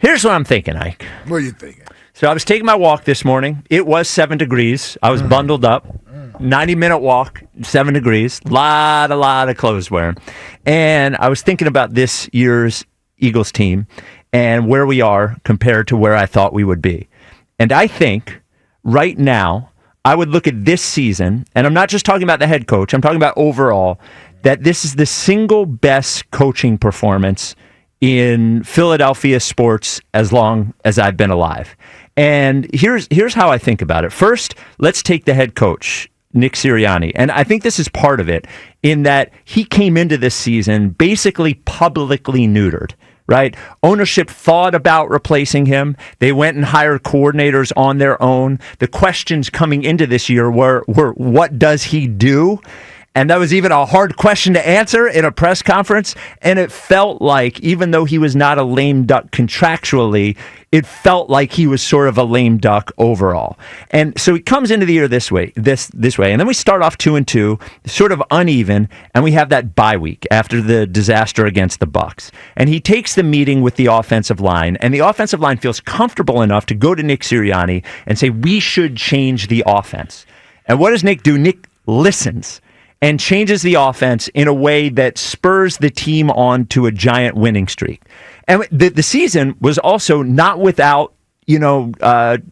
Here's what I'm thinking, Ike. What are you thinking? So I was taking my walk this morning. It was 7 degrees. I was bundled up. 90-minute walk, 7 degrees. Lot of clothes wearing. And I was thinking about this year's Eagles team and where we are compared to where I thought we would be. And I think right now, I would look at this season, and I'm not just talking about the head coach, I'm talking about overall, that this is the single best coaching performance in Philadelphia sports as long as I've been alive. And here's how I think about it. First, let's take the head coach, Nick Sirianni. And I think this is part of it in that he came into this season basically publicly neutered. Right? Ownership thought about replacing him. They went and hired coordinators on their own. The questions coming into this year were what does he do? And that was even a hard question to answer in a press conference. And it felt like, even though he was not a lame duck contractually, it felt like he was sort of a lame duck overall. And so he comes into the year this way. And then we start off 2-2, sort of uneven, and we have that bye week after the disaster against the Bucs. And he takes the meeting with the offensive line, and the offensive line feels comfortable enough to go to Nick Sirianni and say, we should change the offense. And what does Nick do? Nick listens and changes the offense in a way that spurs the team on to a giant winning streak. And the season was also not without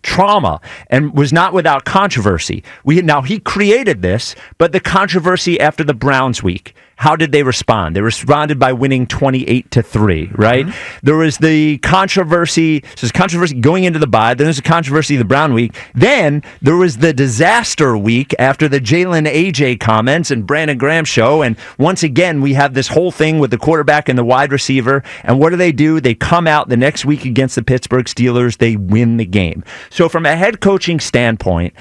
trauma and was not without controversy. Now, he created this, but the controversy after the Browns week, how did they respond? They responded by winning 28-3, right? Mm-hmm. There was the controversy. So there's controversy going into the bye. Then there's a controversy the Brown week. Then there was the disaster week after the Jalen AJ comments and Brandon Graham show. And once again, we have this whole thing with the quarterback and the wide receiver. And what do? They come out the next week against the Pittsburgh Steelers. They win the game. So from a head coaching standpoint,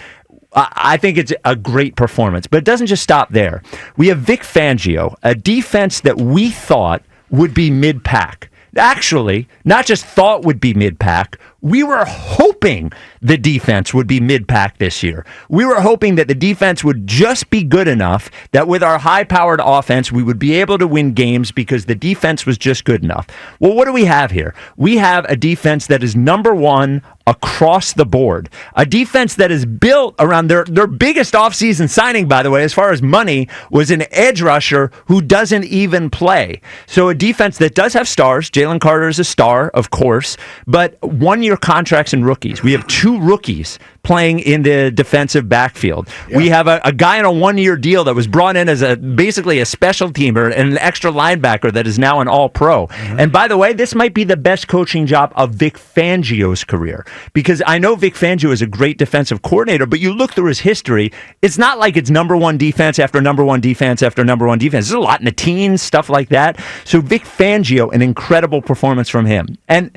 I think it's a great performance, but it doesn't just stop there. We have Vic Fangio, a defense that we thought would be mid-pack. Actually, not just thought would be mid-pack, we were hoping the defense would be mid-pack this year. We were hoping that the defense would just be good enough that with our high-powered offense, we would be able to win games because the defense was just good enough. Well, what do we have here? We have a defense that is number one across the board. A defense that is built around their biggest offseason signing, by the way, as far as money, was an edge rusher who doesn't even play. So a defense that does have stars. Jalen Carter is a star, of course, but one-year contracts and rookies. We have two rookies playing in the defensive backfield. Yeah. We have a guy on a one-year deal that was brought in as basically a special teamer and an extra linebacker that is now an all-pro. Mm-hmm. And by the way, this might be the best coaching job of Vic Fangio's career, because I know Vic Fangio is a great defensive coordinator, but you look through his history, it's not like it's number one defense after number one defense after number one defense. There's a lot in the teens, stuff like that. So Vic Fangio, an incredible performance from him. And,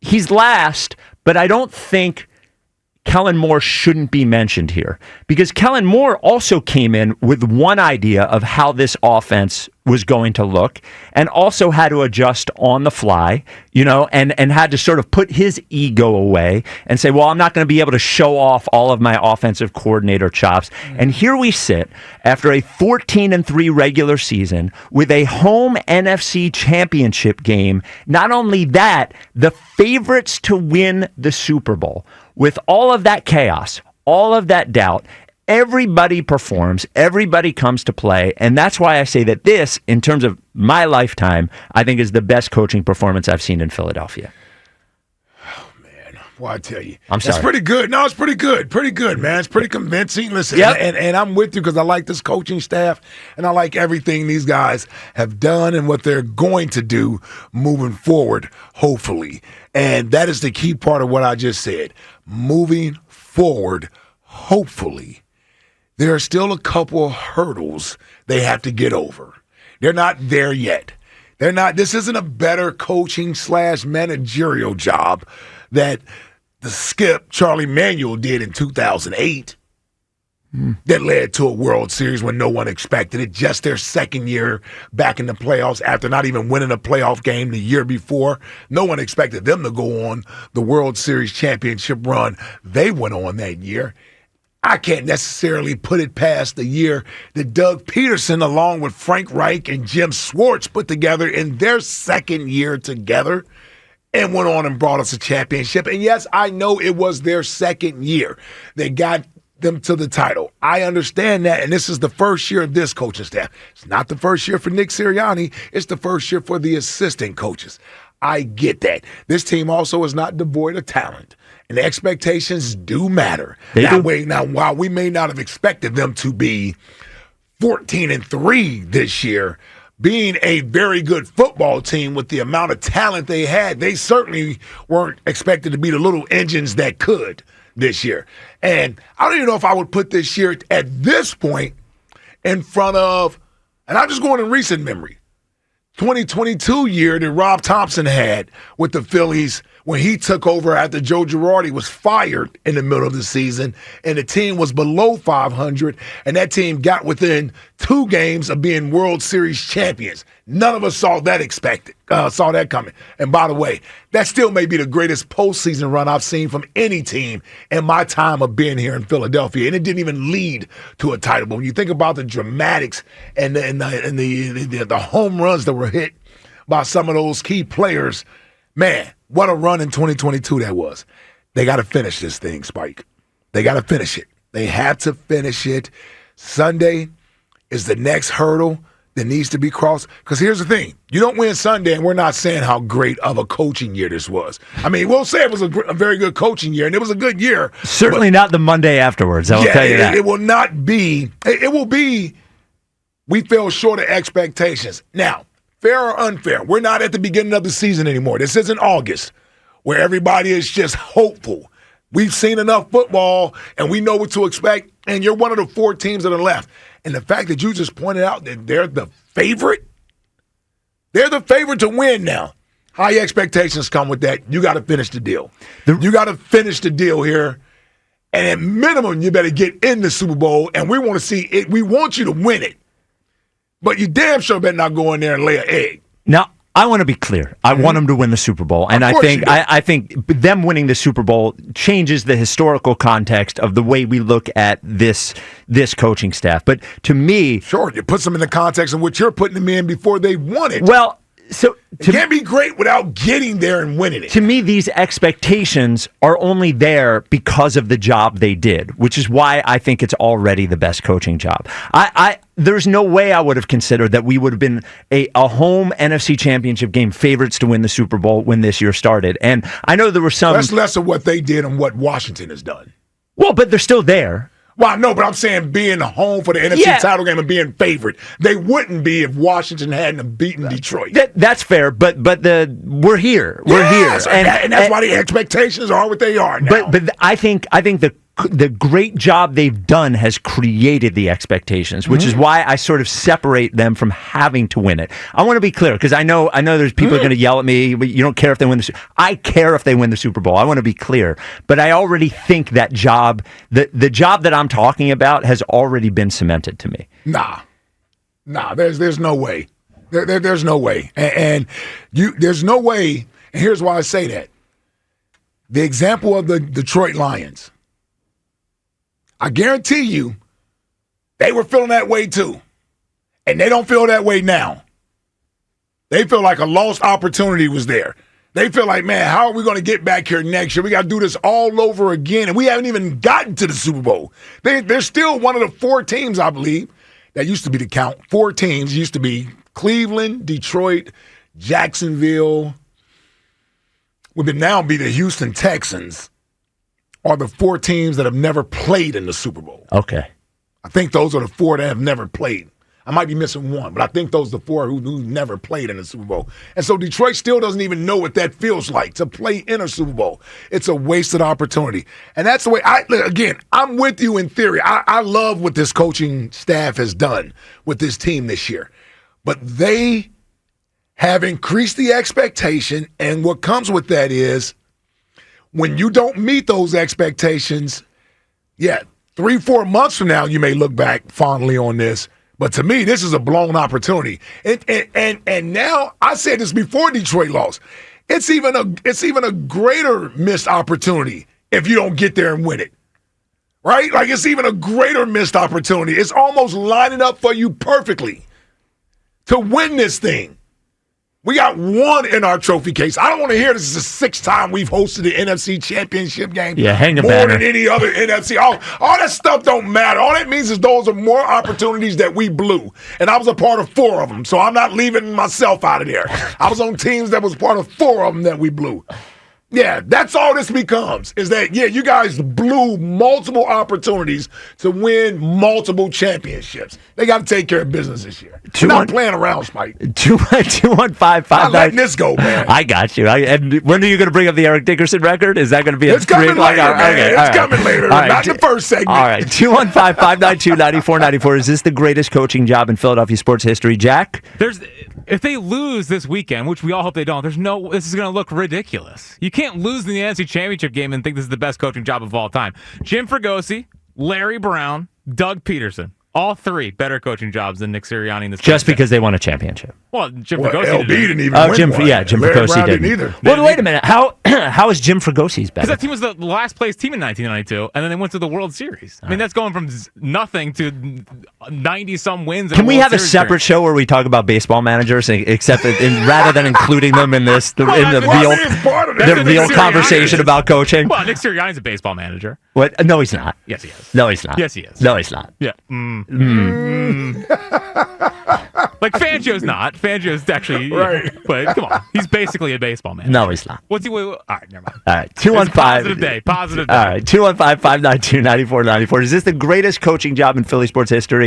he's last, but I don't think Kellen Moore shouldn't be mentioned here, because Kellen Moore also came in with one idea of how this offense was going to look and also had to adjust on the fly, and had to sort of put his ego away and say, well, I'm not going to be able to show off all of my offensive coordinator chops. And here we sit after a 14-3 regular season with a home NFC championship game. Not only that, the favorites to win the Super Bowl. With all of that chaos, all of that doubt, everybody performs, everybody comes to play, and that's why I say that this, in terms of my lifetime, I think is the best coaching performance I've seen in Philadelphia. Oh, man. Well, I tell you. I'm sorry. It's pretty good. No, it's pretty good. Pretty good, man. It's pretty convincing. Listen, yep. and I'm with you because I like this coaching staff, and I like everything these guys have done and what they're going to do moving forward, hopefully. And that is the key part of what I just said. Moving forward, hopefully. There are still a couple of hurdles they have to get over. They're not there yet. They're not. This isn't a better coaching / managerial job that the skip Charlie Manuel did in 2008 that led to a World Series when no one expected it. Just their second year back in the playoffs after not even winning a playoff game the year before. No one expected them to go on the World Series championship run they went on that year. I can't necessarily put it past the year that Doug Peterson, along with Frank Reich and Jim Schwartz, put together in their second year together. and went on and brought us a championship. And yes, I know it was their second year. They got them to the title. I understand that, and this is the first year of this coaching staff. It's not the first year for Nick Sirianni. It's the first year for the assistant coaches. I get that. This team also is not devoid of talent, and the expectations do matter. Now, while we may not have expected them to be 14-3 this year, being a very good football team with the amount of talent they had, they certainly weren't expected to be the little engines that could this year. And I don't even know if I would put this year at this point in front of, and I'm just going in recent memory, 2022 year that Rob Thompson had with the Phillies when he took over after Joe Girardi was fired in the middle of the season and the team was below 500 and that team got within 2 games of being World Series champions. None of us saw that coming. And by the way, that still may be the greatest postseason run I've seen from any team in my time of being here in Philadelphia. And it didn't even lead to a title. But when you think about the dramatics and the home runs that were hit by some of those key players, man, what a run in 2022 that was. They got to finish this thing, Spike. They got to finish it. They have to finish it. Sunday is the next hurdle that needs to be crossed. Because here's the thing. You don't win Sunday, and we're not saying how great of a coaching year this was. I mean, we'll say it was a very good coaching year, and it was a good year. Certainly not the Monday afterwards. I will tell you that. It will not be. It will be, we fell short of expectations. Now, fair or unfair, we're not at the beginning of the season anymore. This isn't August where everybody is just hopeful. We've seen enough football, and we know what to expect, and you're one of the 4 teams that are left. And the fact that you just pointed out that they're the favorite to win now. High expectations come with that. You got to finish the deal. You got to finish the deal here. And at minimum, you better get in the Super Bowl, and we want to see it. We want you to win it. But you damn sure better not go in there and lay an egg. Now, I want to be clear. I want them to win the Super Bowl, and I think them winning the Super Bowl changes the historical context of the way we look at this coaching staff. But to me, sure, you put them in the context in which you're putting them in before they won it. Well, so it can't be great without getting there and winning it. To me, these expectations are only there because of the job they did, which is why I think it's already the best coaching job. There's no way I would have considered that we would have been a home NFC Championship game favorites to win the Super Bowl when this year started. And I know there were some... That's less of what they did and what Washington has done. Well, but they're still there. Well, no, but I'm saying being home for the NFC title game and being favorite. They wouldn't be if Washington hadn't beaten Detroit. That's fair, but we're here. We're here. And that's why the expectations are what they are now. But I think the great job they've done has created the expectations, which is why I sort of separate them from having to win it. I want to be clear, because I know there's people are going to yell at me, but you don't care if they win the Super Bowl. I care if they win the Super Bowl. I want to be clear. But I already think that job, the job that I'm talking about, has already been cemented to me. Nah, there's no way. There's no way. There's no way, and here's why I say that. The example of the Detroit Lions, I guarantee you, they were feeling that way too. And they don't feel that way now. They feel like a lost opportunity was there. They feel like, man, how are we going to get back here next year? We got to do this all over again. And we haven't even gotten to the Super Bowl. They're still one of the 4 teams, I believe. That used to be the count. 4 teams used to be Cleveland, Detroit, Jacksonville. Would now be the Houston Texans. Are the 4 teams that have never played in the Super Bowl. Okay. I think those are the 4 that have never played. I might be missing one, but I think those are the 4 who never played in the Super Bowl. And so Detroit still doesn't even know what that feels like to play in a Super Bowl. It's a wasted opportunity. And that's the way I'm with you in theory. I love what this coaching staff has done with this team this year. But they have increased the expectation, and what comes with that is when you don't meet those expectations, 3-4 months from now, you may look back fondly on this. But to me, this is a blown opportunity. And now, I said this before Detroit lost. It's even a greater missed opportunity if you don't get there and win it. Right? Like, it's even a greater missed opportunity. It's almost lining up for you perfectly to win this thing. We got one in our trophy case. I don't want to hear this is the sixth time we've hosted the NFC Championship game. Yeah, hang the more banner. than any other NFC. All that stuff don't matter. All that means is those are more opportunities that we blew. And I was a part of 4 of them, so I'm not leaving myself out of there. I was on teams that was part of 4 of them that we blew. Yeah, that's all this becomes, is that, you guys blew multiple opportunities to win multiple championships. They got to take care of business this year. We're not playing around, Spike. 215-599. I'm letting this go, man. I got you. And when are you going to bring up the Eric Dickerson record? Is that going to be It's coming later, man. It's coming later. Not the first segment. All right, 215-592-9494. Is this the greatest coaching job in Philadelphia sports history, Jack? If they lose this weekend, which we all hope they don't, this is going to look ridiculous. You can't lose in the NFC Championship game and think this is the best coaching job of all time. Jim Fregosi, Larry Brown, Doug Peterson. All 3 better coaching jobs than Nick Sirianni in this. Just because they won a championship. Well, Jim Fregosi didn't even win Jim one. Jim Larry Fregosi Brown didn't either. Well, wait a minute. How is Jim Fregosi's better? Because that team was the last place team in 1992, and then they went to the World Series. I mean, that's going from nothing to 90-some wins. Can we have a separate show where we talk about baseball managers, except rather than including them in this, the real conversation about coaching? Well, Nick Sirianni's a baseball manager. What? No, he's not. Yes, he is. No, he's not. Yes, he is. No, he's not. Yeah. Like Fangio's not. Fangio's actually right. But come on, he's basically a baseball man. No, he's not. What's he? All right, never mind. All right, 215. Positive day. Positive day. All right, 215-592-9494. Is this the greatest coaching job in Philly sports history?